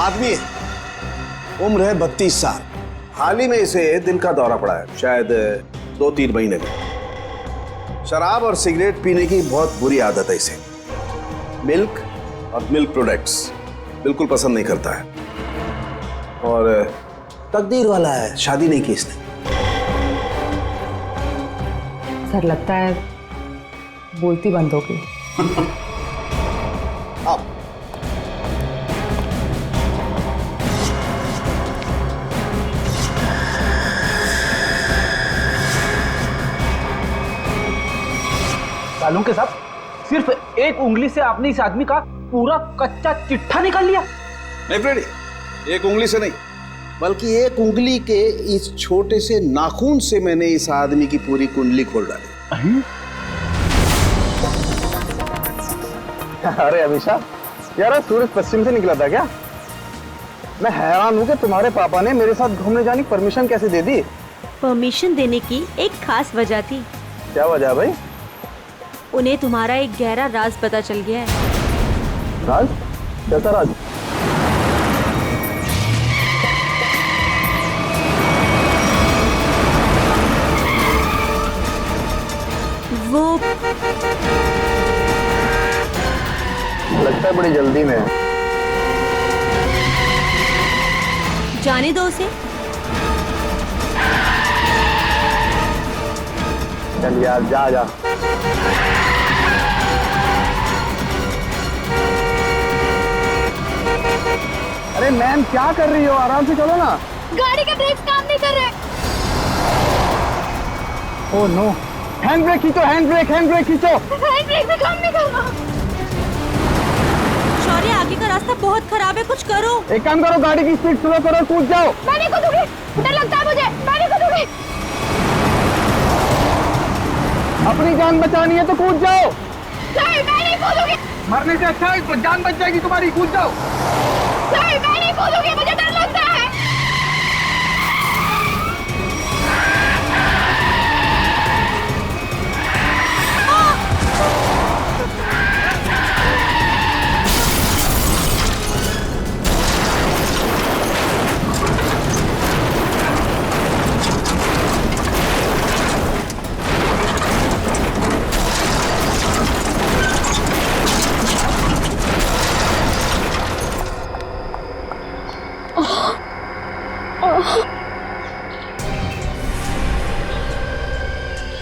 आदमी है, उम्र है 32 साल। हाल ही में इसे दिल का दौरा पड़ा है, शायद 2-3 महीने में। शराब और सिगरेट पीने की बहुत बुरी आदत है इसे। मिल्क और मिल्क प्रोडक्ट्स बिल्कुल पसंद नहीं करता है। और तकदीर वाला है, शादी नहीं की इसने। सर लगता है बोलती बंद हो गई। अब सालों के साथ सिर्फ एक उंगली से आपने इस आदमी का पूरा कच्चा चिट्ठा निकाल लिया। नहीं फ्रेडी, एक उंगली से नहीं, बल्कि एक उंगली के इस छोटे से नाखून से मैंने इस आदमी की पूरी कुंडली खोल डाली। अरे अभिषा, यार सूरज पश्चिम से निकला था क्या? मैं हैरान हूँ कि तुम्हारे पापा ने मेरे साथ घूमने जाने की परमिशन कैसे दे दी? परमिशन देने की एक खास वजह थी। क्या वजह भाई? उन्हें तुम्हारा एक गहरा राज पता चल गया है। राज? कैसा राज? वो लगता है बड़ी जल्दी में है। जाने दो उसे। चल यार, जा जा। अरे मैम, क्या कर रही हो? आराम से चलो ना। गाड़ी के ब्रेक काम नहीं कर रहे। ओह नो, हैंड ब्रेक खींचो, हैंड ब्रेक खींचो। हैंड ब्रेक भी काम नहीं कर रहा। शौर्य, आगे का रास्ता बहुत खराब है, कुछ करो। एक काम करो, गाड़ी की स्पीड स्लो करो, कूद जाओ। मैं नहीं कूदूंगी, डर लगता है मुझे। मैं नहीं कूदूंगी। अपनी जान बचानी है तो कूद जाओ। सर, मैं नहीं कूदूंगी। मरने से अच्छा है जान बच जाएगी तुम्हारी, कूद जाओ। सर, मैं नहीं कूदूंगी, मुझे डर लगता है।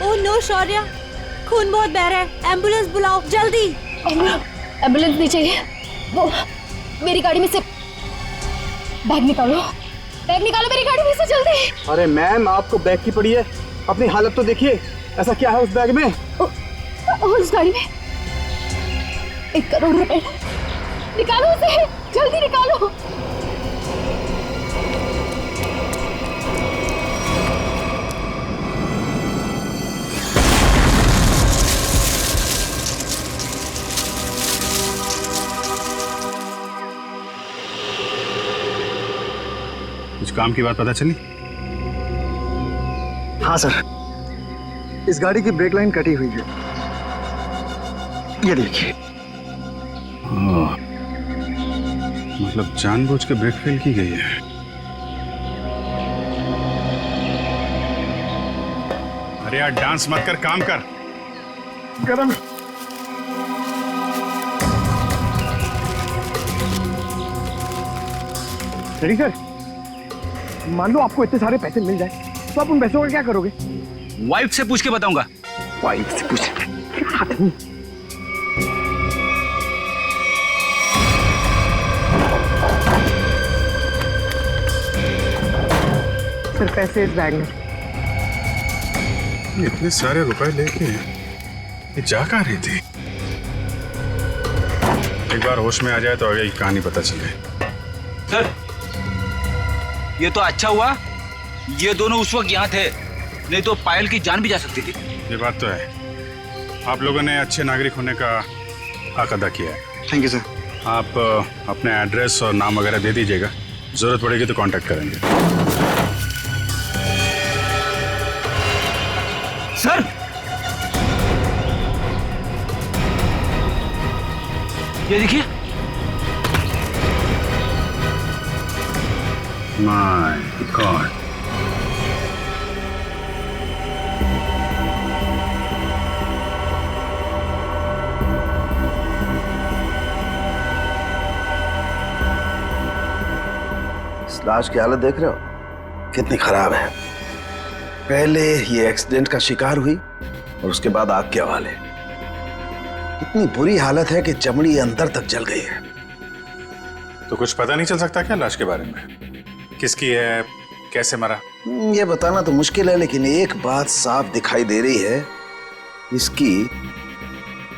ओह नो शौर्य, खून बहुत बह रहा है, एम्बुलेंस बुलाओ जल्दी। एम्बुलेंस नहीं चाहिए। वो मेरी गाड़ी में से बैग निकालो, मेरी गाड़ी में से जल्दी। अरे मैम, आपको बैग की पड़ी है, अपनी हालत तो देखिए। ऐसा क्या है उस बैग में? उस गाड़ी में 1 करोड़ रुपए। निकालो उसे, जल्दी निकालो। कुछ काम की बात पता चली? हाँ सर, इस गाड़ी की ब्रेक लाइन कटी हुई है, ये देखिए। मतलब जानबूझ के ब्रेक फेल की गई है। अरे यार, डांस मत कर, काम कर। गरम। रेडी सर, मान लो आपको इतने सारे पैसे मिल जाए तो आप उन पैसों का क्या करोगे? वाइफ से पूछ के बताऊंगा। वाइफ से पूछ? सर, पैसे इस बैग में। इतने सारे रुपए लेके ये जा कहाँ रही थी? एक बार होश में आ जाए तो आगे की कहानी पता चले। सर, ये तो अच्छा हुआ ये दोनों उस वक्त यहाँ थे, नहीं तो पायल की जान भी जा सकती थी। ये बात तो है। आप लोगों ने अच्छे नागरिक होने का हक अदा किया है। Thank you sir. आप अपने एड्रेस और नाम वगैरह दे दीजिएगा, जरूरत पड़ेगी तो कांटेक्ट करेंगे। सर, ये देखिए, माय गॉड। इस लाश की हालत देख रहे हो कितनी खराब है। पहले ये एक्सीडेंट का शिकार हुई और उसके बाद आग के हवाले। इतनी बुरी हालत है कि चमड़ी अंदर तक जल गई है। तो कुछ पता नहीं चल सकता क्या लाश के बारे में? किसकी है, कैसे मरा? ये बताना तो मुश्किल है, लेकिन एक बात साफ दिखाई दे रही है, इसकी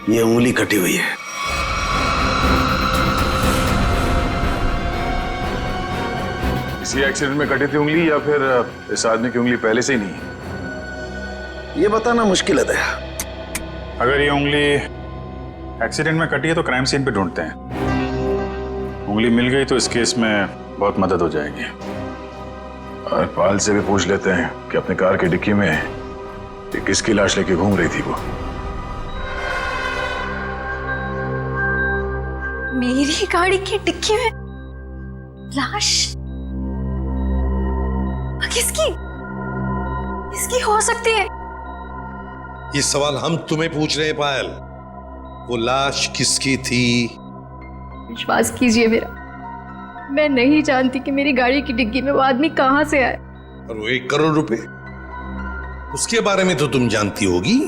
ये उंगली कटी हुई है। किसी एक्सीडेंट में कटी थी उंगली या फिर इस आदमी की उंगली पहले से ही नहीं? ये बताना मुश्किल है दया। अगर ये उंगली एक्सीडेंट में कटी है तो क्राइम सीन पे ढूंढते हैं। उंगली मिल गई तो इस केस में बहुत मदद हो जाएगी। और पाल से भी पूछ लेते हैं कि अपने कार की डिक्की में ये किसकी लाश लेके घूम रही थी वो। मेरी गाड़ी की डिक्की में लाश? किसकी? किसकी हो सकती है? ये सवाल हम तुम्हें पूछ रहे हैं पायल। वो लाश किसकी थी? विश्वास कीजिए मेरा, मैं नहीं जानती कि मेरी गाड़ी की डिग्गी में वो आदमी कहां से आए। और वो 1 करोड़ रुपए, उसके बारे में तो तुम जानती होगी,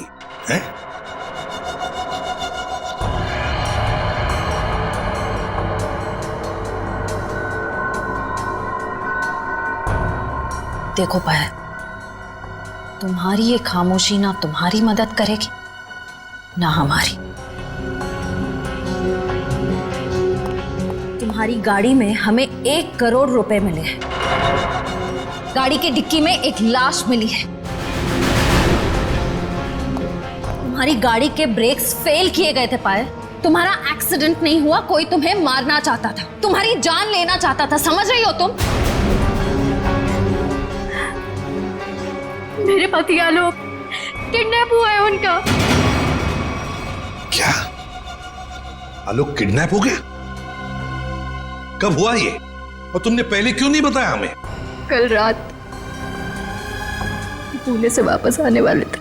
हैं? देखो पायल, तुम्हारी ये खामोशी ना तुम्हारी मदद करेगी ना हमारी। तुम्हारी गाड़ी में हमें 1 करोड़ रुपए मिले हैं, गाड़ी की डिक्की में एक लाश मिली है। तुम्हारी गाड़ी के ब्रेक्स फेल किए गए थे पायल। तुम्हारा एक्सीडेंट नहीं हुआ, कोई तुम्हें मारना चाहता था, तुम्हारी जान लेना चाहता था, समझ रही हो तुम? मेरे पति आलोक किडनैप हुआ है उनका। क्या आलोक किडनैप हो गया? कब हुआ ये? और तुमने पहले क्यों नहीं बताया हमें? कल रात पुणे से वापस आने वाले थे,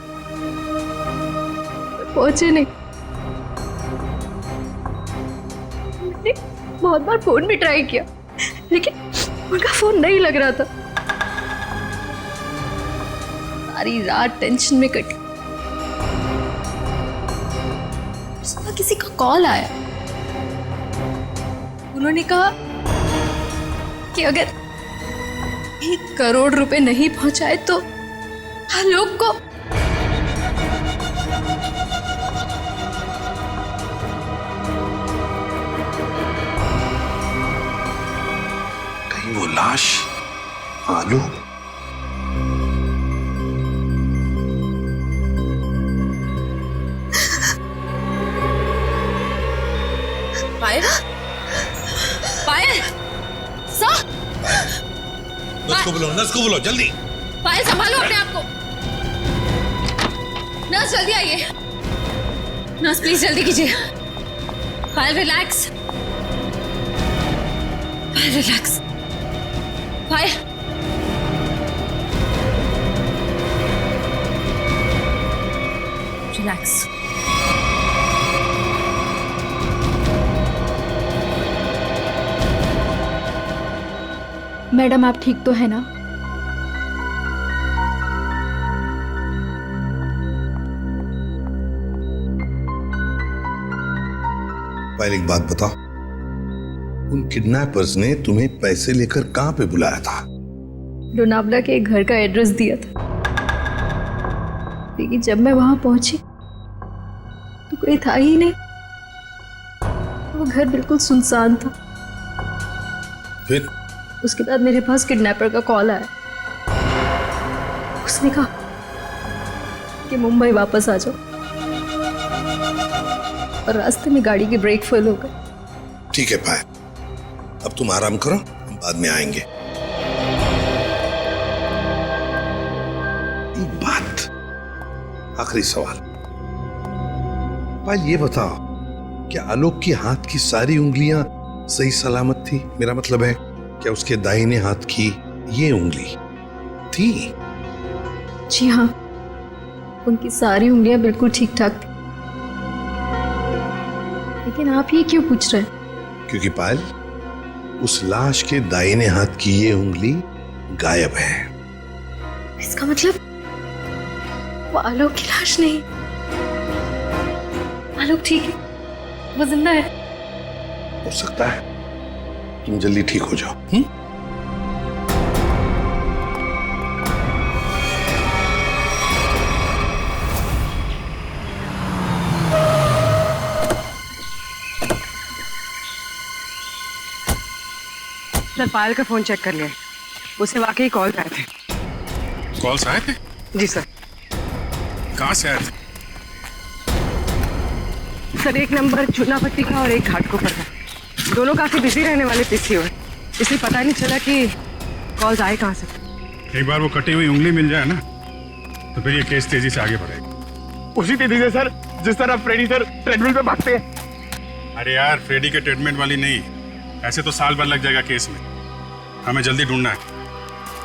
पहुंचे नहीं। मैंने बहुत बार फोन भी ट्राई किया, लेकिन उनका फोन नहीं लग रहा था। सारी रात टेंशन में कटी। सुबह किसी का कॉल आया, उन्होंने कहा कि अगर 1 करोड़ रुपए नहीं पहुंचाए तो आलोक को कहीं वो लाश आलोक? पायल, पायल, सर, नर्स को बोलो जल्दी। पायल संभालो अपने आप को। नर्स जल्दी आइए। नर्स प्लीज जल्दी कीजिए। पायल रिलैक्स, पायल रिलैक्स, पायल। रिलैक्स। मैडम आप ठीक तो है ना? पायल एक बात बताओ, उन किडनैपर्स ने तुम्हें पैसे लेकर कहां पे बुलाया था? लोनावला के एक घर का एड्रेस दिया था, लेकिन जब मैं वहां पहुंची तो कोई था ही नहीं। वो घर बिल्कुल सुनसान था। फिर उसके बाद मेरे पास किडनैपर का कॉल आया। उसने कहा कि मुंबई वापस आ जाओ, और रास्ते में गाड़ी की ब्रेक फेल हो गई। ठीक है पायल, अब तुम आराम करो, हम बाद में आएंगे। एक बात, आखिरी सवाल। पायल ये बताओ, क्या आलोक की हाथ की सारी उंगलियां सही सलामत थी? मेरा मतलब है क्या उसके दाहिने हाथ की ये उंगली थी? जी हाँ, उनकी सारी उंगलियां बिल्कुल ठीक ठाक थी। लेकिन आप ये क्यों पूछ रहे हैं? क्योंकि पायल, उस लाश के दाहिने हाथ की ये उंगली गायब है। इसका मतलब वो आलोक की लाश नहीं, आलोक ठीक है, वो जिंदा है। हो सकता है तुम जल्दी ठीक हो जाओ। सर, पायल का फोन चेक कर लिया, उसे वाकई कॉल आए थे। कॉल्स आए थे? जी सर। कहाँ से आए थे? सर, एक नंबर चूनापट्टी का और एक घाटकोपर का, दोनों काफी बिजी रहने वाले पीसीओ है, इसलिए पता नहीं चला कि कॉल्स आए कहाँ से। एक बार वो कटी हुई उंगली मिल जाए ना, तो फिर ये केस तेजी से आगे बढ़ेगा। उसी तेजी से सर जिस तरह फ्रेडी सर ट्रेडमिल पे भागते हैं। अरे यार, फ्रेडी के ट्रीटमेंट वाली नहीं, ऐसे तो साल भर लग जाएगा केस में। हमें जल्दी ढूंढना है,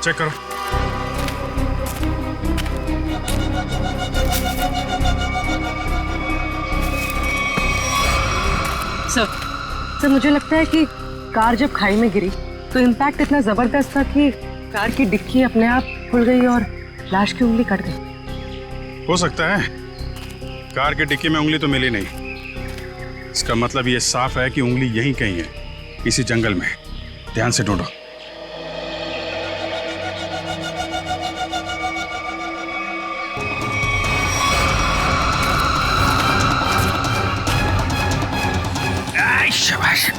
चेक करो। सर, मुझे लगता है कि कार जब खाई में गिरी तो इम्पैक्ट इतना जबरदस्त था कि कार की डिक्की अपने आप खुल गई और लाश की उंगली कट गई। हो सकता है, कार के डिक्की में उंगली तो मिली नहीं। इसका मतलब ये साफ है कि उंगली यहीं कहीं है, इसी जंगल में। ध्यान से ढूंढो। शाबाश।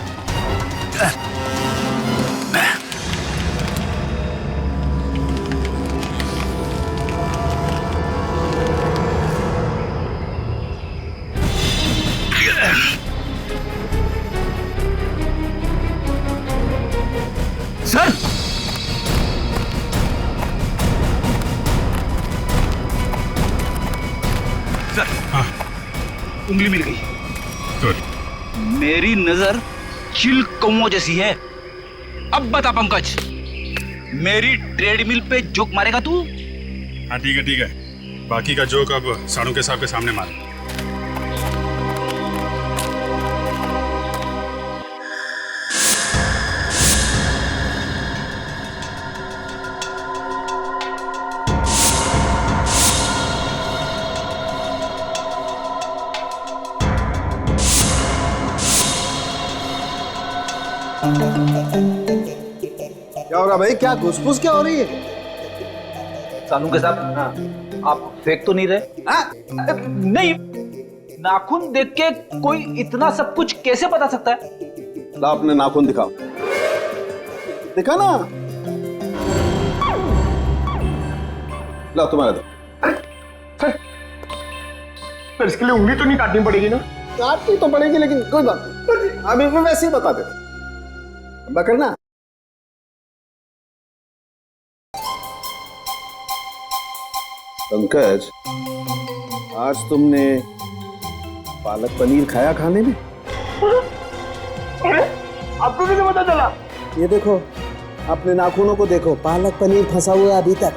सर, सर, हाँ, उंगली मिल गई। गुड। मेरी नजर चिल कौओं जैसी है। अब बता पंकज, मेरी ट्रेडमिल पे जोक मारेगा तू? हाँ ठीक है, ठीक है। बाकी का जोक अब साड़ू के साहब के सामने मार। क्या हो रहा भाई? क्या घुसपुस क्या हो रही है? सानू के साथ आप फेंक तो नहीं रहे? नहीं, नाखून देख के कोई इतना सब कुछ कैसे बता सकता है? ला अपने नाखून दिखाओ, दिखा ना। ला तुम्हारा दो। सर इसके लिए उंगली तो नहीं काटनी पड़ेगी ना? काटनी तो पड़ेगी, लेकिन कोई बात नहीं, अभी मैं वैसे ही बता दे। करना पंकज, आज तुमने पालक पनीर खाया खाने में? आपको कैसे पता चला? ये देखो, अपने नाखूनों को देखो, पालक पनीर फंसा हुआ है अभी तक।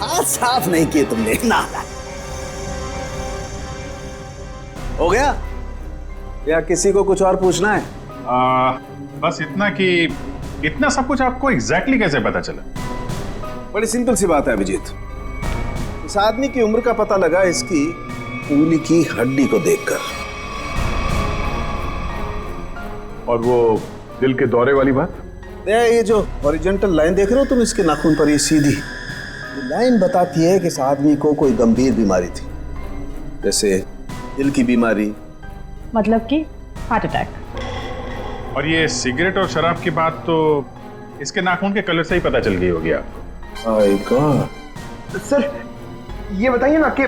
हाथ साफ नहीं किए तुमने ना। हो गया या किसी को कुछ और पूछना है? बस इतना कि इतना सब कुछ आपको एग्जैक्टली कैसे पता चला? बड़ी सिंपल सी बात है अभिजीत। इस आदमी की उम्र का पता लगा इसकी उंगली की हड्डी को देखकर। और वो दिल के दौरे वाली बात? ये जो हॉरिजॉन्टल लाइन देख रहे हो तुम इसके नाखून पर, ये सीधी लाइन बताती है कि इस आदमी को कोई गंभीर बीमारी थी, जैसे दिल की बीमारी, मतलब कि हार्ट अटैक। और ये सिगरेट और शराब की बात तो इसके नाखून के कलर से ही पता चल गई होगी आपको। My God. सर ये बताइए ना कि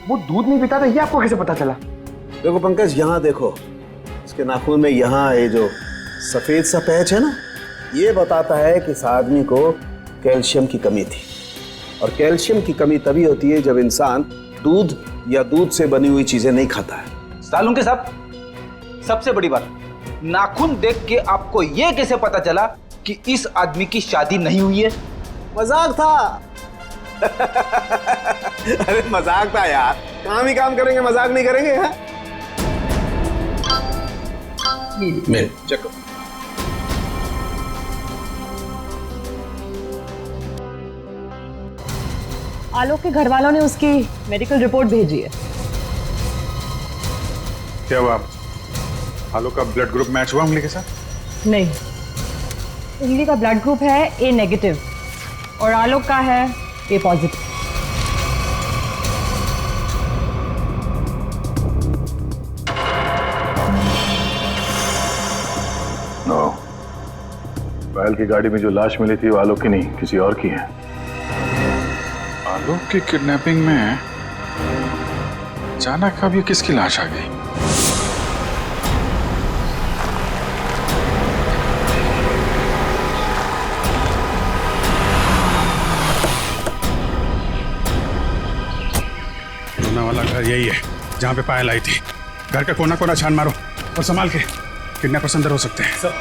वो दूध नहीं पीता था, ये आपको कैसे पता चला? देखो पंकज, यहाँ देखो, इसके नाखून में यहाँ ये जो सफेद सा पैच है ना, ये बताता है कि इस आदमी को कैल्शियम की कमी थी। और कैल्शियम की कमी तभी होती है जब इंसान दूध या दूध से बनी हुई चीजें नहीं खाता है। सालू के साथ सबसे बड़ी बात, नाखून देख के आपको यह कैसे पता चला कि इस आदमी की शादी नहीं हुई है? मजाक था। अरे मजाक था यार, काम ही काम करेंगे, मजाक नहीं करेंगे। हाँ? मैं चेक करो। आलोक के घर वालों ने उसकी मेडिकल रिपोर्ट भेजी है। क्या हुआ? आलोक का ब्लड ग्रुप मैच हुआ उंगली के साथ? नहीं, उंगली का ब्लड ग्रुप है ए नेगेटिव और आलोक का है ए पॉजिटिव। नो, पायल की गाड़ी में जो लाश मिली थी वो आलोक की नहीं, किसी और की है। आलोक की किडनैपिंग में अचानक अब ये किसकी लाश आ गई? कोना वाला घर यही है जहां पे पायल आई थी। घर का कोना कोना छान मारो और संभाल के, किडनैपर्स अंदर हो सकते हैं। सर,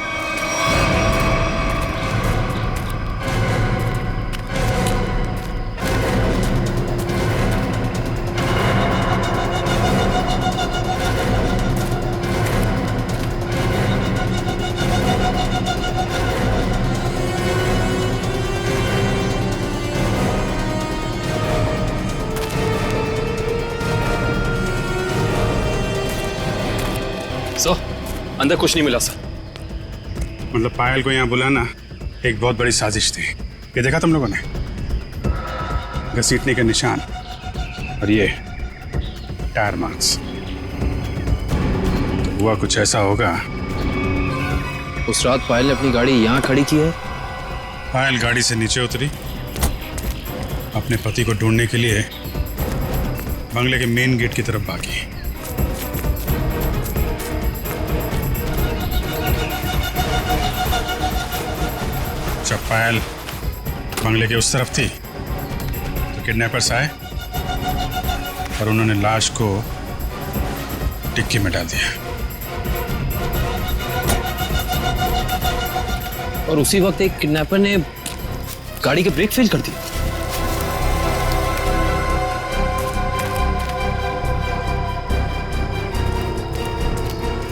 अंदर कुछ नहीं मिला सर। मतलब पायल को यहाँ बुलाना एक बहुत बड़ी साजिश थी। ये देखा तुम लोगों ने? घसीटने के निशान और ये टायर मार्क्स। तो हुआ कुछ ऐसा होगा। उस रात पायल ने अपनी गाड़ी यहाँ खड़ी की है। पायल गाड़ी से नीचे उतरी, अपने पति को ढूंढने के लिए बंगले के मेन गेट की तरफ भागी। जब पायल बंगले के उस तरफ थी तो किडनैपर्स आए और उन्होंने लाश को डिक्की में डाल दिया। और उसी वक्त एक किडनैपर ने गाड़ी के ब्रेक फेल कर दिए।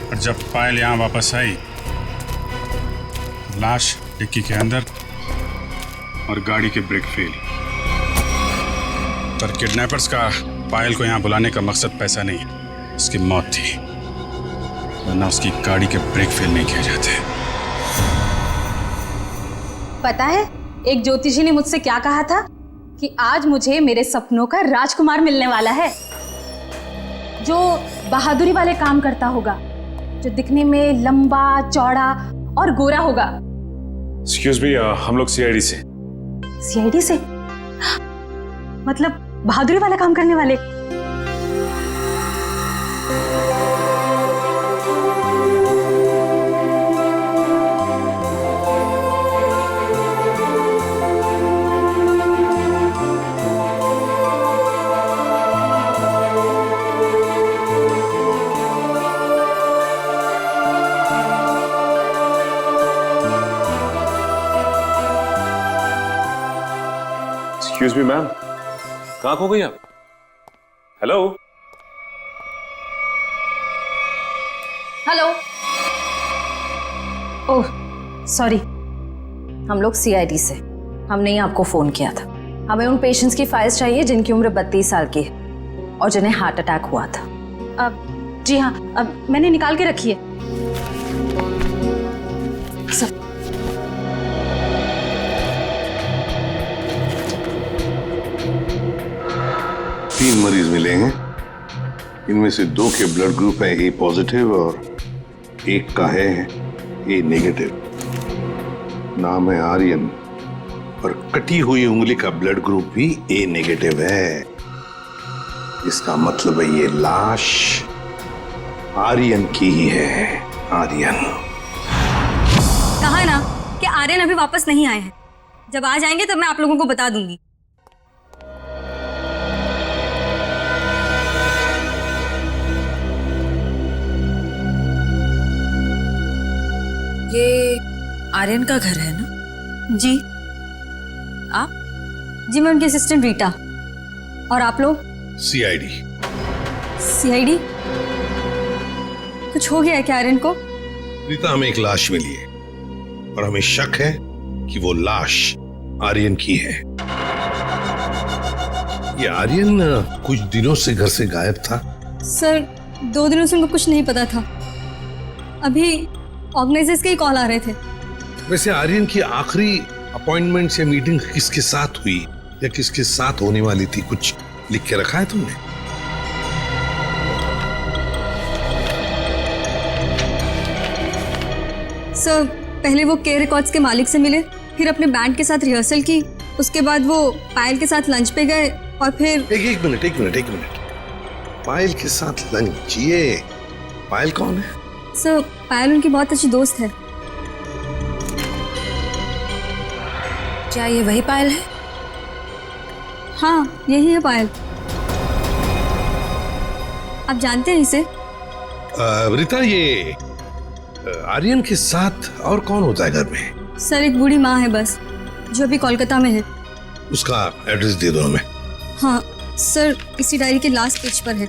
और जब पायल यहाँ वापस आई, लाश डिक्की के अंदर और गाड़ी के ब्रेक फेल। पर किडनैपर्स का पायल को यहाँ बुलाने का मकसद पैसा नहीं, उसकी मौत थी, वरना उसकी गाड़ी के ब्रेक फेल नहीं किए जाते। पता है एक ज्योतिषी ने मुझसे क्या कहा था कि आज मुझे मेरे सपनों का राजकुमार मिलने वाला है, जो बहादुरी वाले काम करता होगा, जो दिखने में लंबा चौड़ा और गोरा होगा। एक्सक्यूज मी, हम लोग सीआईडी से। सीआईडी से? मतलब बहादुरी वाला काम करने वाले? एक्सक्यूज मी मैम, कहाँ खो गई आप? Hello hello. ओह सॉरी, हम लोग सीआईडी से, हमने ही आपको फोन किया था। हमें उन पेशेंट्स की फाइल्स चाहिए जिनकी उम्र 32 साल की है और जिन्हें हार्ट अटैक हुआ था। अब जी हाँ, अब मैंने निकाल के रखी है सब। 3 मरीज मिलेंगे, इनमें से 2 के ब्लड ग्रुप है ए पॉजिटिव और एक का है ए नेगेटिव। नाम है आर्यन और कटी हुई उंगली का ब्लड ग्रुप भी ए नेगेटिव है। इसका मतलब है ये लाश आर्यन की ही है। आर्यन कहा है ना कि आर्यन अभी वापस नहीं आए हैं। जब आ जाएंगे तब मैं आप लोगों को बता दूंगी। ये आर्यन का घर है ना? जी आप? जी मैं उनकी असिस्टेंट रीटा। और आप लोग? सीआईडी। सीआईडी? कुछ हो गया है क्या आर्यन को? रीता, हमें एक लाश मिली है और हमें शक है कि वो लाश आर्यन की है। ये आर्यन कुछ दिनों से घर से गायब था। सर 2 दिनों से उनको कुछ नहीं पता था। अभी ऑर्गेनाइजर्स के ही कॉल आ रहे थे। वैसे आर्यन की आखिरी अपॉइंटमेंट या मीटिंग किसके साथ हुई या किसके साथ होने वाली थी, कुछ लिख के रखा है तुमने? सर पहले वो के रिकॉर्ड्स के मालिक से मिले, फिर अपने बैंड के साथ रिहर्सल की, उसके बाद वो पायल के साथ लंच पे गए और फिर एक मिनट। पायल के साथ लंच? ये पायल कौन है? सर पायल उनकी बहुत अच्छी दोस्त है। क्या ये वही पायल है? हाँ यही है पायल। आप जानते हैं इसे? रीता, ये आर्यन के साथ और कौन होता है घर में? सर एक बूढ़ी माँ है बस, जो अभी कोलकाता में है। उसका एड्रेस दे दो हमें। हाँ सर इसी डायरी के लास्ट पेज पर है।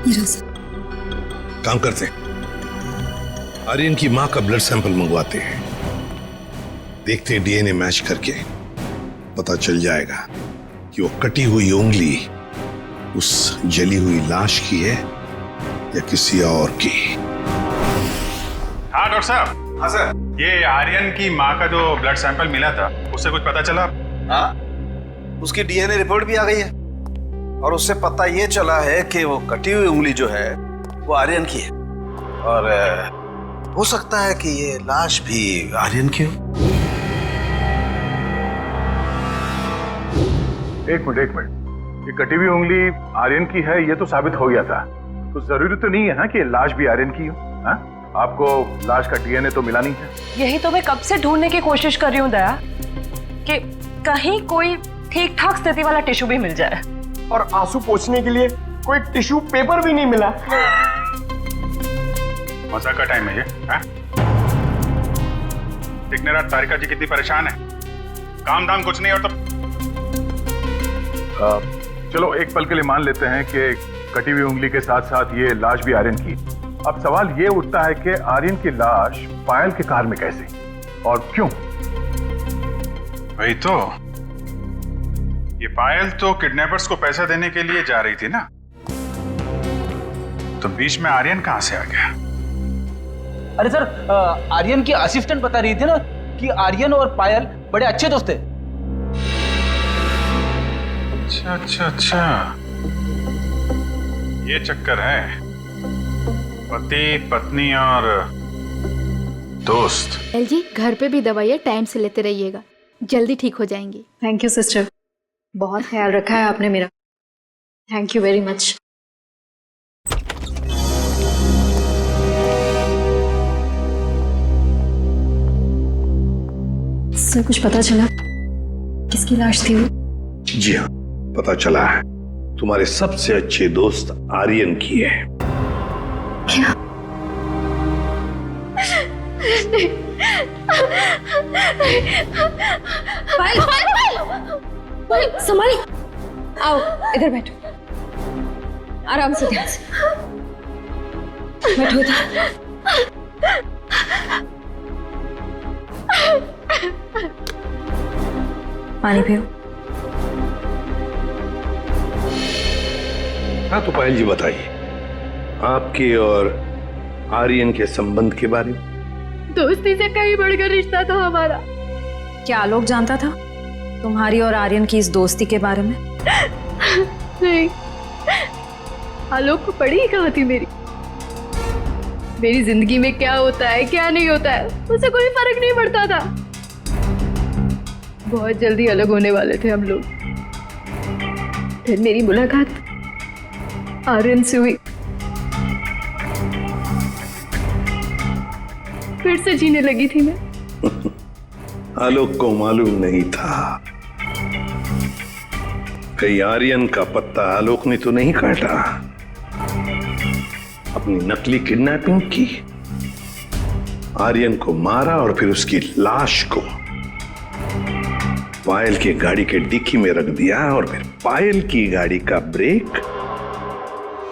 ये रहा सर। काम करते हैं, आर्यन की माँ का ब्लड सैंपल मंगवाते हैं, देखते हैं डीएनए मैच करके पता चल जाएगा कि वो कटी हुई उंगली उस जली हुई लाश की है या किसी और की। हाँ डॉक्टर साहब। हाँ सर। ये आर्यन की माँ का जो ब्लड सैंपल मिला था, उससे कुछ पता चला? हाँ, उसकी डीएनए रिपोर्ट भी आ गई है और उससे पता ये चला है कि वो कटी हुई उंगली जो है वो आर्यन की है और हो सकता है कि ये लाश भी आर्यन की हो। एक मिनट, ये कटी हुई उंगली आर्यन की है ये तो साबित हो गया था, तो जरूरी तो नहीं है ना कि लाश भी आर्यन की हो। हाँ? आपको लाश का डीएनए तो मिला नहीं है। यही तो मैं कब से ढूंढने की कोशिश कर रही हूँ दया, कि कहीं कोई ठीक ठाक स्थिति वाला टिश्यू भी मिल जाए। और आंसू पोंछने के लिए कोई टिश्यू पेपर भी नहीं मिला। मजा का टाइम है ये। दिखने रात तारिका जी कितनी परेशान है, काम धाम कुछ नहीं और तो चलो एक पल के लिए मान लेते हैं कि कटी हुई उंगली के साथ साथ ये लाश भी आर्यन की। अब सवाल ये उठता है कि आर्यन की लाश पायल के कार में कैसे और क्यों? वही तो, ये पायल तो किडनैपर्स को पैसा देने के लिए जा रही थी ना, तो बीच में आर्यन कहां से आ गया? अरे सर आर्यन की असिस्टेंट बता रही थी ना कि आर्यन और पायल बड़े अच्छे दोस्त थे। अच्छा, ये चक्कर है, पति पत्नी और दोस्त। एलजी घर पे भी दवाइयाँ टाइम से लेते रहिएगा, जल्दी ठीक हो जाएंगी। थैंक यू सिस्टर, बहुत ख्याल रखा है आपने मेरा। Thank you very much. Sir कुछ पता चला किसकी लाश थी वो? जी हाँ, पता चला है, तुम्हारे सबसे अच्छे दोस्त आर्यन की है। क्या? पायल संभाली। आओ इधर बैठो, आराम से, ध्यान से बैठो इधर। पानी पियो। हाँ तो पायल जी बताइए, आपके और आर्यन के संबंध के बारे में। दोस्ती से कहीं बढ़कर रिश्ता था हमारा। क्या आलोक जानता था तुम्हारी और आर्यन की इस दोस्ती के बारे में? नहीं, आलोक को पड़ी ही कहाँ थी मेरी जिंदगी में क्या होता है क्या नहीं होता है उसे कोई फर्क नहीं पड़ता था। बहुत जल्दी अलग होने वाले थे हम लोग, फिर मेरी मुलाकात आर्यन से हुई, फिर से जीने लगी थी मैं। आलोक को मालूम नहीं था कहीं आर्यन का पत्ता आलोक ने तो नहीं काटा, अपनी नकली किडनैपिंग की आर्यन को मारा और फिर उसकी लाश को पायल की गाड़ी के डिक्की में रख दिया और फिर पायल की गाड़ी का ब्रेक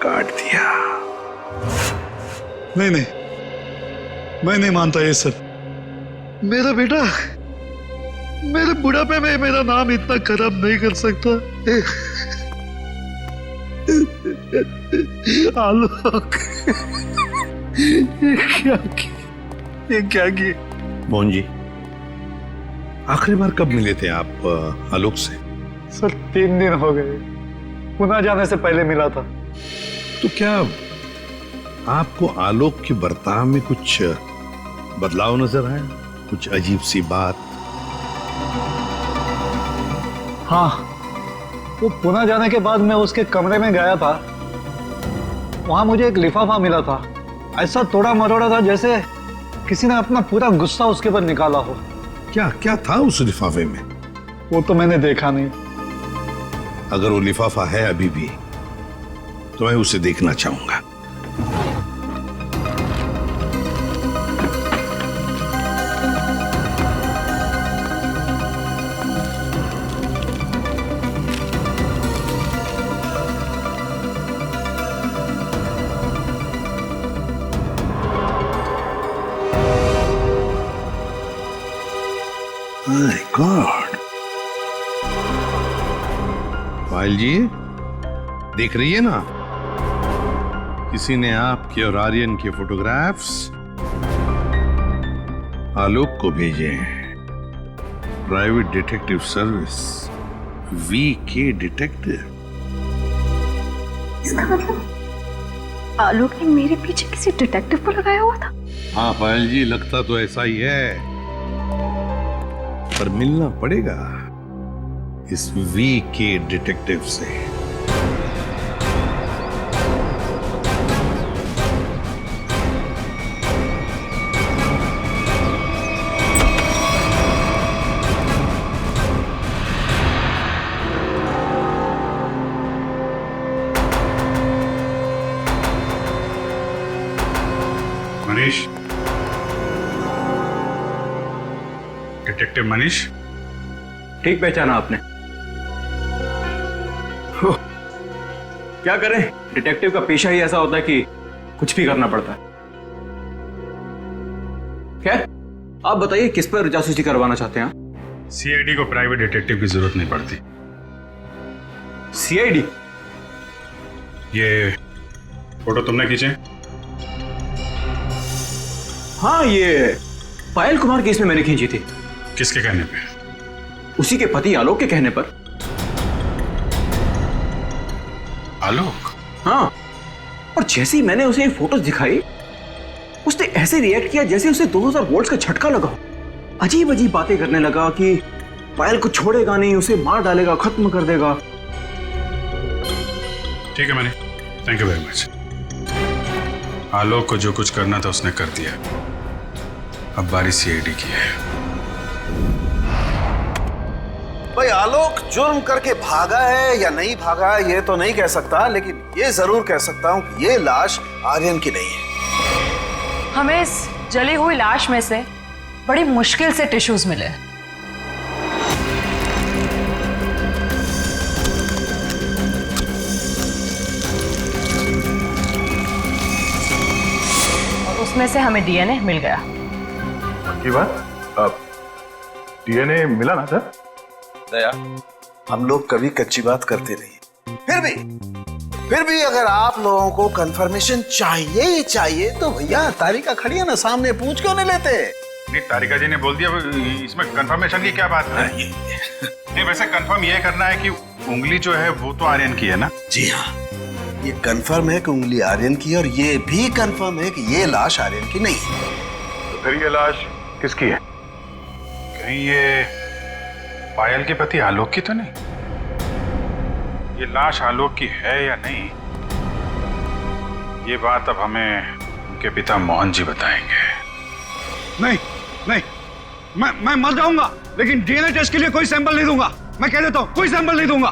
काट दिया। नहीं नहीं, मैं नहीं मानता ये सब। मेरा बेटा मेरे बुढ़ापे में मेरा नाम इतना खराब नहीं कर सकता। आलोक, ये क्या किए? मोहन जी, आखिरी बार कब मिले थे आप आलोक से? सर 3 दिन हो गए, पुणे जाने से पहले मिला था। तो क्या आपको आलोक के बर्ताव में कुछ बदलाव नजर आया? कुछ अजीब सी बात? हाँ, वो पुणे जाने के बाद मैं उसके कमरे में गया था। वहां मुझे एक लिफाफा मिला था, ऐसा तोड़ा मरोड़ा था जैसे किसी ने अपना पूरा गुस्सा उसके ऊपर निकाला हो। क्या क्या था उस लिफाफे में? वो तो मैंने देखा नहीं। अगर वो लिफाफा है अभी भी तो मैं उसे देखना चाहूंगा। माय गॉड, पायल जी देख रही है ना, किसी ने आपके और आर्यन के फोटोग्राफ्स आलोक को भेजे हैं। Private detective service, VK detective. इसका मतलब आलोक ने मेरे पीछे किसी डिटेक्टिव को लगाया हुआ था? हाँ पायल जी, लगता तो ऐसा ही है, पर मिलना पड़ेगा इस VK डिटेक्टिव से। मनीष, डिटेक्टिव मनीष। ठीक पहचाना आपने। क्या करें, डिटेक्टिव का पेशा ही ऐसा होता है कि कुछ भी करना पड़ता है। खैर, आप बताइए किस पर जासूसी करवाना चाहते हैं? CID को प्राइवेट डिटेक्टिव की जरूरत नहीं पड़ती। CID? ये फोटो तुमने खींचे? हाँ, ये पायल कुमार केस में मैंने खींची थी। किसके कहने पे? उसी के पति आलोक के कहने पर। आलोक? हाँ, और जैसे ही मैंने उसे ये फोटोज दिखाई, उसने ऐसे रिएक्ट किया जैसे उसे 2000 वोल्ट्स का झटका लगा। अजीब अजीब बातें करने लगा कि पायल को छोड़ेगा नहीं, उसे मार डालेगा, खत्म कर देगा। ठीक है Manish, thank you very much. Alok को जो कुछ करना था उसने कर दिया, अब बारी CID की है। भाई आलोक जुर्म करके भागा है या नहीं भागा ये तो नहीं कह सकता, लेकिन ये जरूर कह सकता हूं कि ये लाश आर्यन की नहीं है। हमें इस जली हुई लाश में से बड़ी मुश्किल से टिश्यूज मिले। और उसमें से हमें DNA मिल गया। की बात? अब DNA मिला ना सर? दया, हम लोग कभी कच्ची बात करते नहीं। फिर भी अगर आप लोगों को कंफर्मेशन चाहिए ही चाहिए तो भैया तारिका खड़ी है ना सामने, पूछ क्यों नहीं लेते? नहीं, तारिका जी ने बोल दिया, इसमें कंफर्मेशन की क्या बात है? नहीं, वैसे कंफर्म ये करना है कि उंगली जो है वो तो आर्यन की है ना? जी हाँ, ये कंफर्म है कि उंगली आर्यन की, और ये भी कंफर्म है कि ये लाश आर्यन की नहीं है। तो फिर ये लाश किसकी है? कहीं ये पायल के पति आलोक की तो नहीं? ये लाश आलोक की है या नहीं, ये बात अब हमें उनके पिता मोहन जी बताएंगे। नहीं नहीं, मैं मर जाऊंगा लेकिन DNA टेस्ट के लिए कोई सैंपल नहीं दूंगा। मैं कह देता हूं, कोई सैंपल नहीं दूंगा।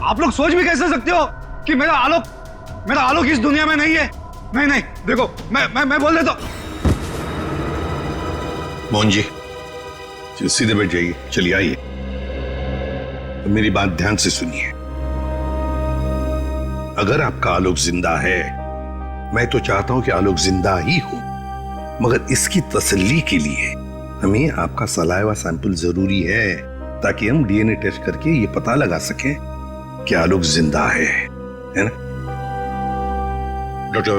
आप लोग सोच भी कैसे सकते हो कि मेरा आलोक इस दुनिया में नहीं है? नहीं नहीं, देखो मैं बोल देता हूं। मोहन जी, सीधे बैठ जाइए, चलिए आइए। तो मेरी बात ध्यान से सुनिए। अगर आपका आलोक जिंदा है, मैं तो चाहता हूं कि आलोक जिंदा ही हो, मगर इसकी तसल्ली के लिए हमें आपका सलाइवा सैंपल जरूरी है, ताकि हम डीएनए टेस्ट करके ये पता लगा सकें कि आलोक जिंदा है ना? Doctor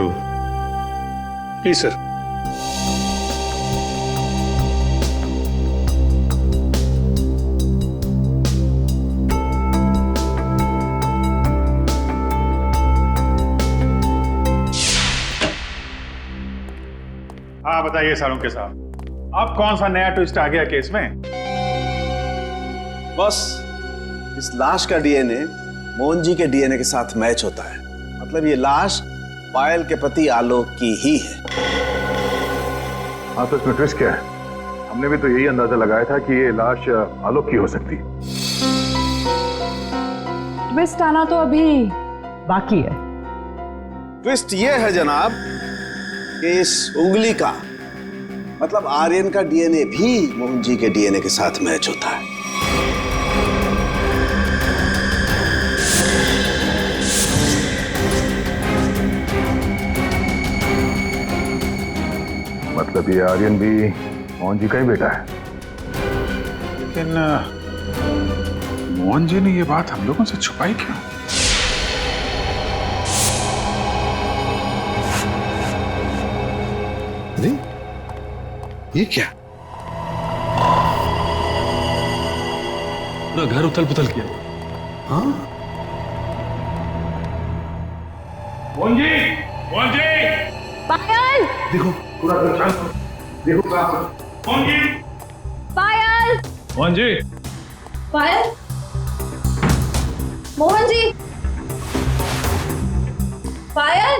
please sir. हाँ बताइए सालुंके साहब, अब कौन सा नया ट्विस्ट आ गया केस में? बस इस लाश का डीएनए मोहन जी के डीएनए के साथ मैच होता है। मतलब ये लाश पायल के पति आलोक की ही है। हाँ, तो इसमें ट्विस्ट क्या है? हमने भी तो यही अंदाजा लगाया था कि ये लाश आलोक की हो सकती है। ट्विस्ट आना तो अभी बाकी है। ट्विस्ट ये है जनाब कि इस उंगली का मतलब आर्यन का डीएनए भी मोहन जी के डीएनए के साथ मैच होता है। मतलब ये आर्यन भी मोहन जी का ही बेटा है। लेकिन मोहन जी ने ये बात हम लोगों से छुपाई क्यों? अरे ये क्या? पूरा घर उथल पुथल किया। हाँ, मोहन जी, मोहन जी, पायल, देखो पूरा देखो मोहन जी, पायल, मोहन जी, पायल, मोहन जी, पायल।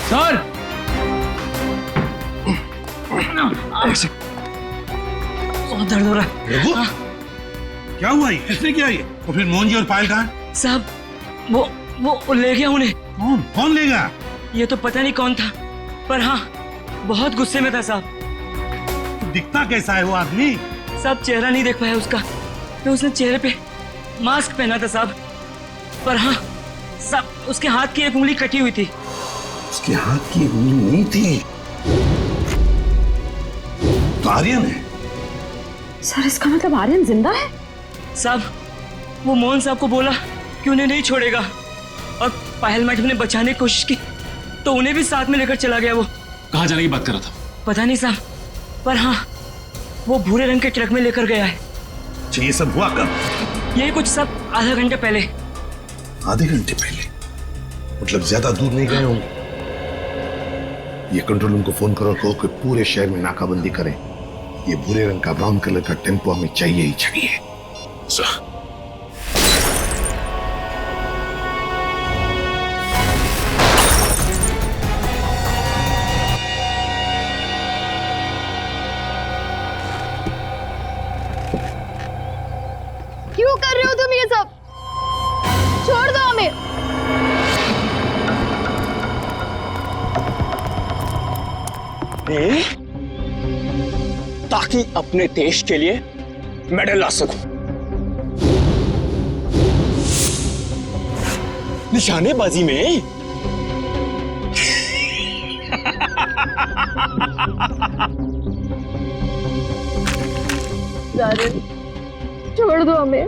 सर, बहुत दर्द हो रहा है। रघु, क्या हुआ? इसने क्या ये? और फिर मोहन जी और पायल कहाँ? साहब, वो ले गया उन्हें। कौन लेगा? ये तो पता नहीं कौन था, पर हाँ बहुत गुस्से में था साहब। दिखता कैसा है वो आदमी? साहब चेहरा नहीं देख पाया उसका, तो उसने चेहरे पे मास्क पहना था साहब। पर हाँ साहब, उसके हाथ की एक उंगली कटी हुई थी। उसके हाथ की उंगली नहीं थी तो आर्यन है। सर इसका मतलब आर्यन जिंदा है? साहब वो मोहन साहब को बोला कि उन्हें नहीं छोड़ेगा, और पायल मैडम ने बचाने की कोशिश की तो उन्हें भी साथ में लेकर चला गया। वो कहाँ जाने की बात कर रहा था? पता नहीं साहब, पर हाँ वो भूरे रंग के ट्रक में लेकर गया है। अच्छा, ये सब हुआ कब? ये कुछ सब आधा घंटे पहले। आधे घंटे पहले? मतलब ज्यादा दूर नहीं गए होंगे। ये कंट्रोल रूम को फोन करो, कहो कि पूरे शहर में नाकाबंदी करें। ये भूरे रंग का ब्राउन कलर का टेम्पो हमें चाहिए ही चाहिए। क्यों कर रहे हो तुम ये सब? छोड़ दो हमें। ताकि अपने देश के लिए मेडल ला सकूं। निशानेबाजी में छोड़ दो हमें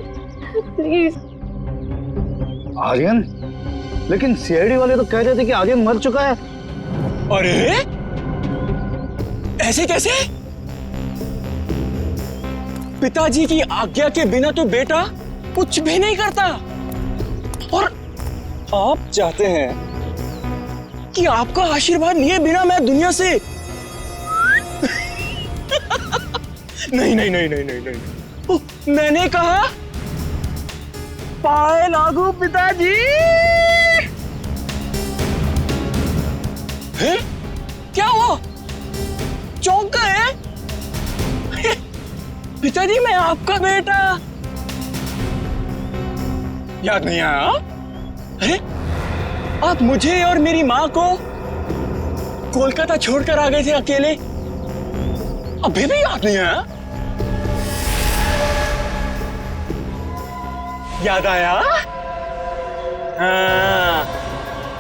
प्लीज। आर्यन? लेकिन सीआईडी वाले तो कह रहे थे कि आर्यन मर चुका है। अरे ऐसे कैसे? पिताजी की आज्ञा के बिना तो बेटा कुछ भी नहीं करता, और आप चाहते हैं कि आपका आशीर्वाद लिए बिना मैं दुनिया से नहीं नहीं नहीं नहीं नहीं नहीं, मैंने कहा पाए लागू पिताजी। है? क्या हुआ? चौंक गए? पिताजी मैं आपका बेटा। याद नहीं आया? अरे आप मुझे और मेरी माँ को कोलकाता छोड़कर आ गए थे अकेले, अभी भी याद नहीं आया? याद आया? हाँ,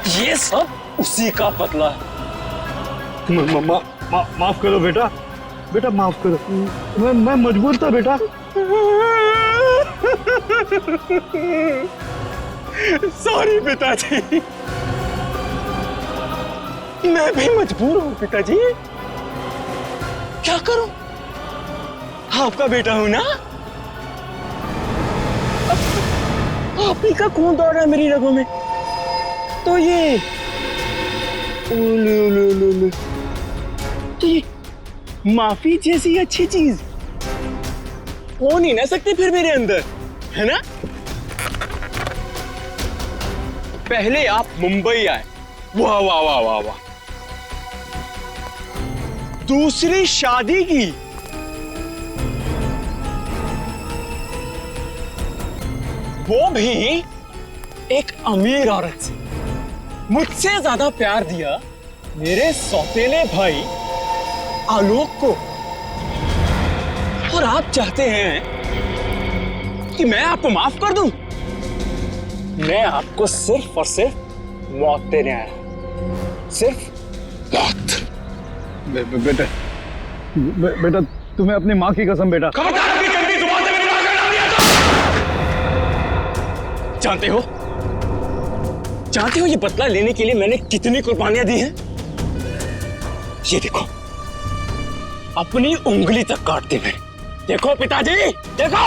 ये सब उसी का बदला है। माफ करो बेटा, बेटा माफ करो, मैं मजबूर था बेटा। सॉरी पिताजी, मैं भी मजबूर हूँ पिताजी, क्या करूं, आपका बेटा हूं ना, आप ही का खून दौड़ रहा है मेरी रगों में, तो ये तो ये माफी जैसी अच्छी चीज हो नहीं ना सकती फिर मेरे अंदर, है ना? पहले आप मुंबई आए, वाह वाह वाह वाह वाह, दूसरी शादी की, वो भी एक अमीर औरत से, मुझसे ज्यादा प्यार दिया मेरे सौतेले भाई आलोक को, और आप चाहते हैं कि मैं आपको माफ कर दूं? मैं आपको सिर्फ और सिर्फ मौत देने आया, सिर्फ मौत। बेटा बेटा, तुम्हें अपनी माँ की कसम बेटा। जानते हो ये बदला लेने के लिए मैंने कितनी कुर्बानियां दी हैं? ये देखो, अपनी उंगली तक काट दी मैंने, देखो पिताजी, देखो।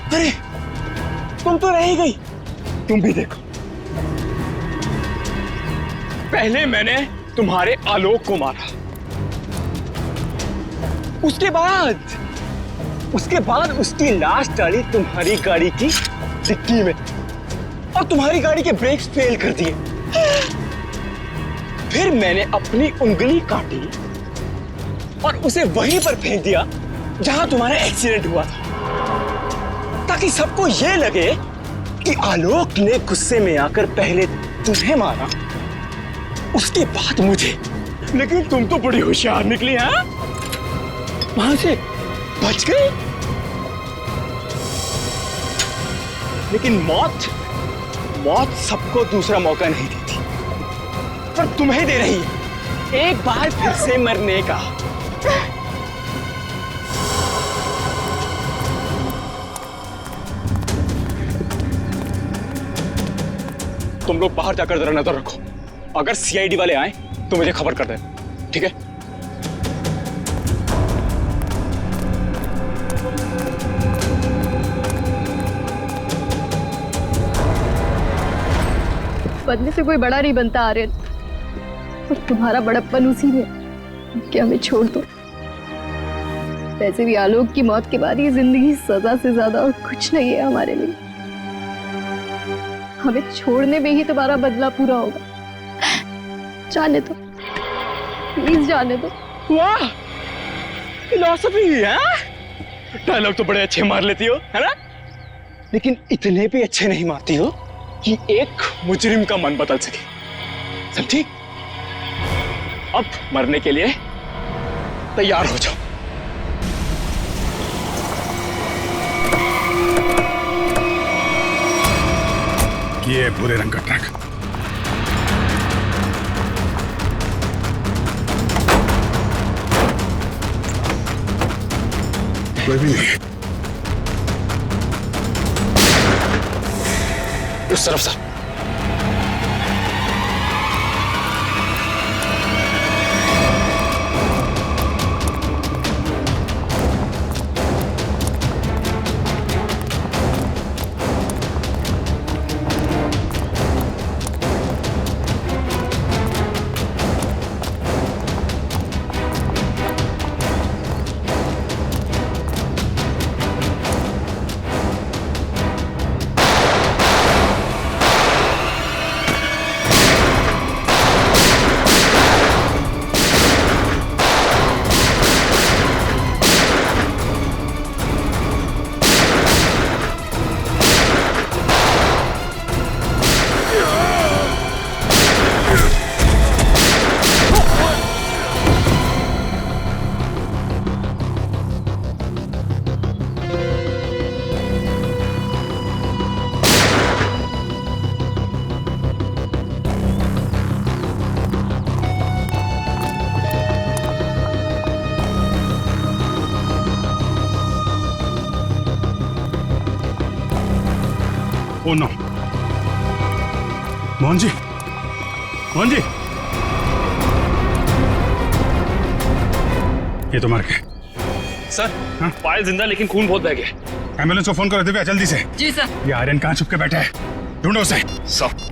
अरे तुम तो रह ही गई, तुम भी देखो। पहले मैंने तुम्हारे आलोक को मारा, उसके बाद उसकी लाश डाली तुम्हारी गाड़ी की डिक्की में, और तुम्हारी गाड़ी के ब्रेक्स फेल कर दिए। फिर मैंने अपनी उंगली काटी और उसे वहीं पर फेंक दिया जहां तुम्हारा एक्सीडेंट हुआ था, ताकि सबको यह लगे कि आलोक ने गुस्से में आकर पहले तुम्हें मारा, उसके बाद मुझे। लेकिन तुम तो बड़ी होशियार निकली, हैं? वहां से बच गई। लेकिन मौत सबको दूसरा मौका नहीं देती, पर तुम्हें दे रही है एक बार फिर से मरने का। तुम लोग बाहर जाकर जरा नजर रखो, अगर सीआईडी वाले आए तो मुझे खबर कर देना, ठीक है? बदले से कोई बड़ा नहीं बनता आर्यन, और तुम्हारा बड़प्पन उसी में कि हमें छोड़ दो। वैसे भी आलोक की मौत के बाद ये जिंदगी सजा से ज्यादा और कुछ नहीं है हमारे लिए। हमें छोड़ने में ही तुम्हारा बदला पूरा होगा। जाने दो, प्लीज जाने दो। वाह, फिलॉसफी है। डायलॉग तो बड़े अच्छे मार लेती हो, है ना? लेकिन इतने भी अच्छे नहीं मारती हो कि एक मुजरिम का मन बदल सके, समझी? अब मरने के लिए तैयार हो जाओ। ये भूरे रंग का ट्रक, कोई भी नहीं। उस तरफ से। ओ नो, मोहन जी, मोहन जी, ये तो मर गए। सर, पायल जिंदा लेकिन खून बहुत बह गया। एम्बुलेंस को फोन करो दिव्या, जल्दी से। जी सर। ये आर्यन कहाँ छुप के बैठा है, ढूंढो उसे। सर।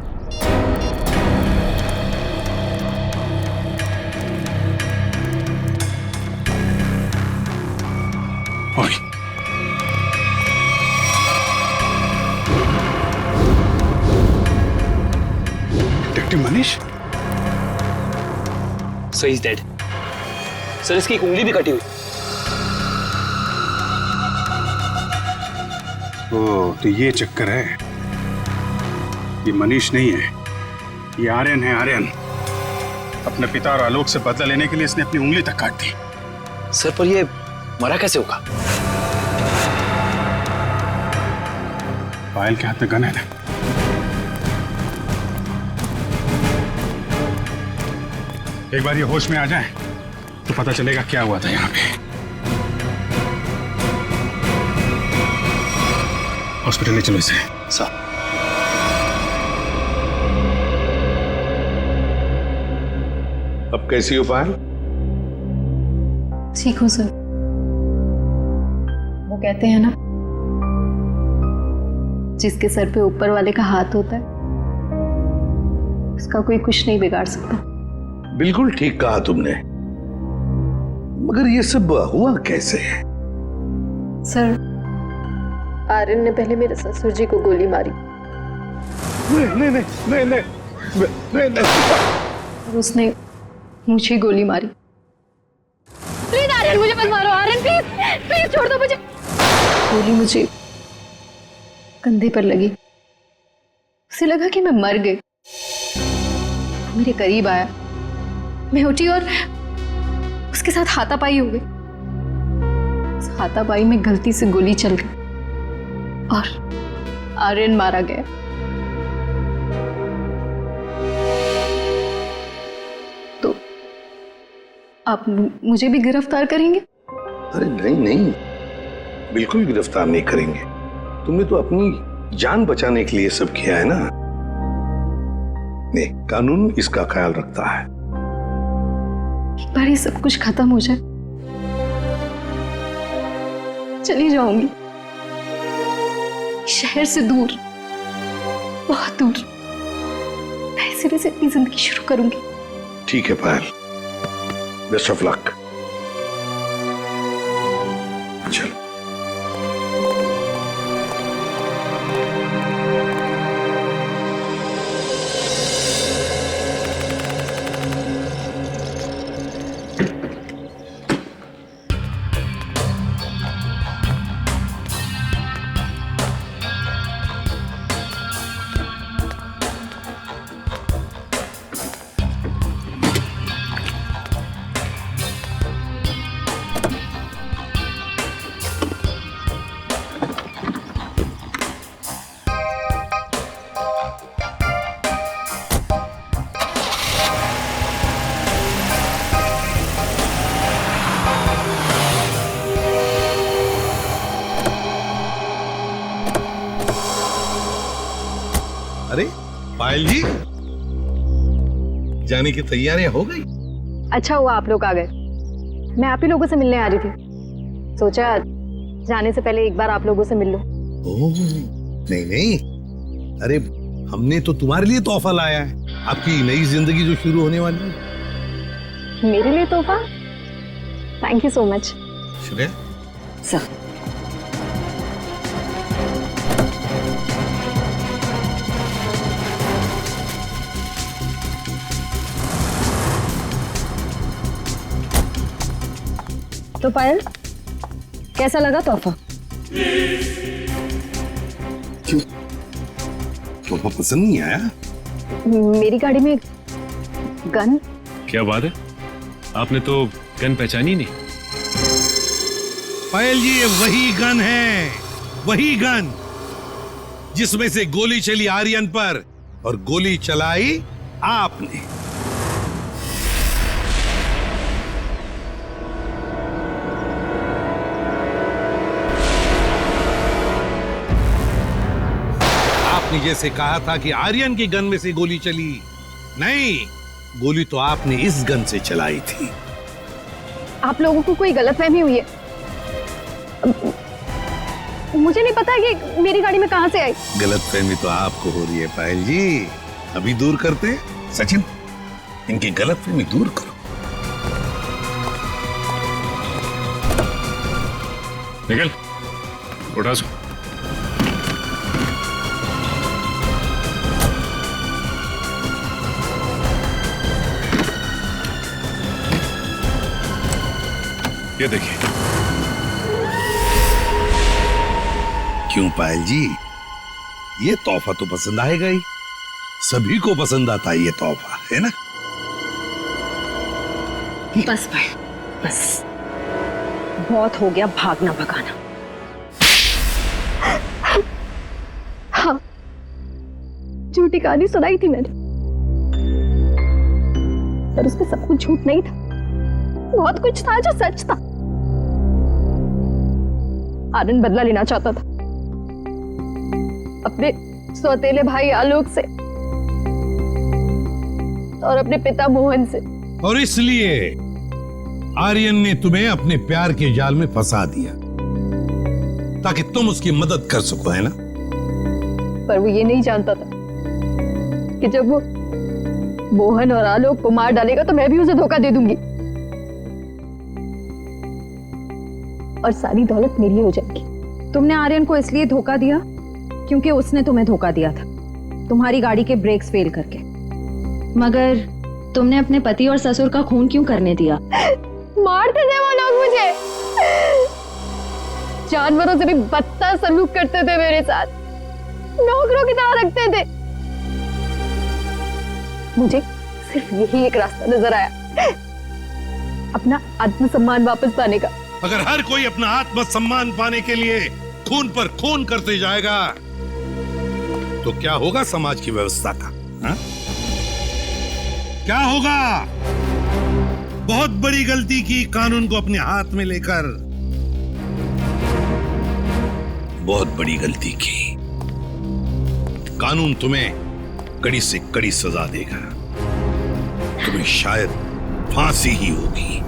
ओए, detective Manish. So is dead. Sir, इसकी एक उंगली भी कटी हुई। ओ, तो ये चक्कर है। ये मनीष नहीं है, ये आर्यन है। आर्यन अपने पिता और आलोक से बदला लेने के लिए इसने अपनी उंगली तक काट दी। सर, पर ये मरा कैसे होगा? पायल के हाथ में गन है ना। एक बार ये होश में आ जाए तो पता चलेगा क्या हुआ था यहाँ पे। हॉस्पिटल ले चलो इसे। सर। अब कैसी हो पायल? ठीक हूँ सर। वो कहते हैं ना, जिसके सर पे ऊपर वाले का हाथ होता है उसका कोई कुछ नहीं बिगाड़ सकता। बिल्कुल ठीक कहा तुमने, मगर ये सब हुआ कैसे? सर, आर्यन ने पहले मेरे ससुर जी को गोली मारी। नहीं नहीं नहीं नहीं नहीं नहीं नहीं। और उसने मुझे गोली मारी। प्लीज आर्यन, मुझे मत मारो। आर्यन प्लीज प्लीज छोड़ दो मुझे। गोली मुझे कंधे पर लगी। उसे लगा कि मैं मर गई। मेरे करीब आया, मैं उठी और उसके साथ हाथापाई हो गई। उस हाथापाई में गलती से गोली चल गई और आर्यन मारा गया। तो आप मुझे भी गिरफ्तार करेंगे? अरे नहीं नहीं, बिल्कुल गिरफ्तार नहीं करेंगे। तुमने तो अपनी जान बचाने के लिए सब किया है ना। नहीं, कानून इसका ख्याल रखता है। एक बार ये सब कुछ खत्म हो जाए, चली जाऊंगी शहर से दूर, बहुत दूर। नए सिरे से अपनी जिंदगी शुरू करूंगी। ठीक है पायल, बेस्ट ऑफ लक। चल। अरे पायल जी, जाने की तैयारियां हो गई? अच्छा हुआ आप लोग आ गए। मैं आप ही लोगों से मिलने आ रही थी। सोचा जाने से पहले एक बार आप लोगों से मिल लूं। ओह, नहीं नहीं, अरे हमने तो तुम्हारे लिए तोहफा लाया है, आपकी नई जिंदगी जो शुरू होने वाली है। मेरे लिए तोहफा? Thank you so much. Shreya sir, तो पायल, कैसा लगा तोहफा? क्यों, तोहफा पसंद नहीं आया? मेरी गाड़ी में गन। क्या बात है, आपने तो गन पहचानी नहीं। पायल जी, ये वही गन है, वही गन जिसमें से गोली चली आर्यन पर और गोली चलाई आपने। आपने आपने जैसे कहा था कि आर्यन की गन में से गोली चली, नहीं, गोली तो आपने इस गन से चलाई थी। आप लोगों को कोई गलतफहमी हुई है। मुझे नहीं पता कि मेरी गाड़ी में कहां से आई। गलतफहमी तो आपको हो रही है पायल जी, अभी दूर करते हैं। सचिन, इनकी गलतफहमी दूर करो। निकल, उठा सो। ये देखिए। क्यों पायल जी, ये तोहफा तो पसंद आएगा ही, सभी को पसंद आता है ये तोहफा, है ना? बस भाई, बस बहुत हो गया भागना भगाना। हाँ, झूठी कहानी सुनाई थी मैंने, पर उसमें सब कुछ झूठ नहीं था, बहुत कुछ था जो सच था। आनंद बदला लेना चाहता था अपने सौतेले भाई आलोक से और अपने पिता मोहन से, और इसलिए आर्यन ने तुम्हें अपने प्यार के जाल में फंसा दिया ताकि तुम उसकी मदद कर सको, है ना? पर वो ये नहीं जानता था कि जब वो मोहन और आलोक को मार डालेगा तो मैं भी उसे धोखा दे दूंगी और सारी दौलत मेरी हो जाएगी। तुमने आर्यन को इसलिए धोखा दिया क्योंकि उसने तुम्हें धोखा दिया था, तुम्हारी गाड़ी के ब्रेक्स फेल करके। मगर तुमने अपने पति और ससुर का खून क्यों करने दिया? मारते थे वो लोग मुझे, जानवरों से भी बदतर सलूक करते थे मेरे साथ, नौकरों की तरह रखते थे। मुझे सिर्फ यही एक रास्ता नजर आया, अपना आत्मसम्मान वापस पाने का। अगर हर कोई अपना आत्मसम्मान पाने के लिए खून पर खून करते जाएगा तो क्या होगा समाज की व्यवस्था का? हा? क्या होगा? बहुत बड़ी गलती की कानून को अपने हाथ में लेकर, बहुत बड़ी गलती की। कानून तुम्हें कड़ी से कड़ी सजा देगा, तुम्हें शायद फांसी ही होगी।